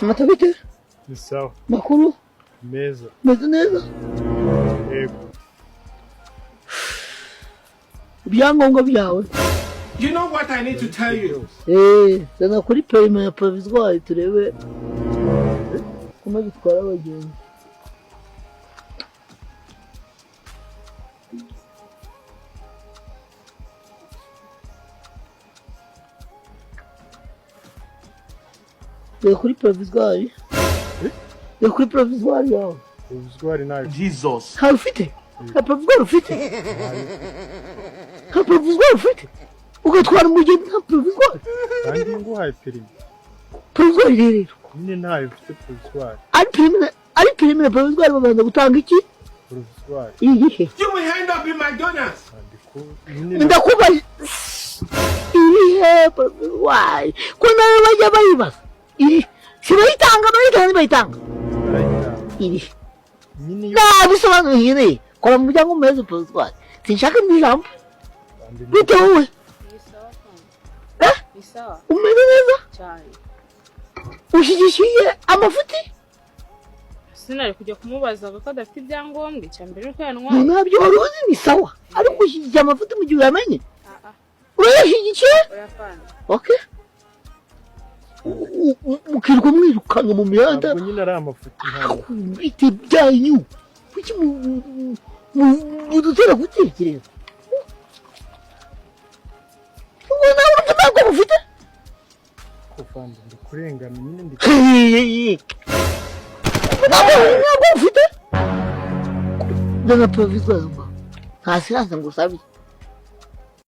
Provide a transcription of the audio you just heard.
Matabite? Ni sawa. Makuru? Meza. Meze neza? Yego. Ibyangombwa byawe. You know what I need to tell you? Zana kuri perime ya provisoire turebe kuma gitwara abagenzi. Kuri provisoire. Kuri provisoire yawe. Provisoire nayo. Jesus. How ufite? Provisoire ufite? Provisoire ufite? Ugatwara umugeni nka provisoire? Kandi nguhaye perime. Provisoire rero. Nyine ntayo ufite provisoire. Ari perime provisoire babanza gutanga iki? Provisoire. Iyihe? You will end up in McDonald's. Ndakuba iyihe provisoire? Ko nawe bajya bayibaza. Sibayitanga bayitanga. Iri. Bisobanuye nyine. Kora mu muryango umeze provisoire. Sinshaka n'ijambo. Bite wowe? Isawa. Umeze neza? Cyane. Ushyigikiye amafuti? Sinari kujya kumubaza ko adafite ibyangombwa icyambere ko yanwa. Ntabyo waruzi ni sawa. Ariko ushyigikiye amafuti mu gihe uyamenye? Urashyigikiye? Urafana. Okay. Mukirwa mwirukanga mu mihanda. Ntabwo nyine ari amafuti ntabwo. Bite byanyu. Kuki mudutera gutekereza? Nawe ntabwo ufite? Kuvanda ndikurengana nyine ndi. Ntabwo ufite? Ndana provisoire ngo. Nta siranse ngo usabe.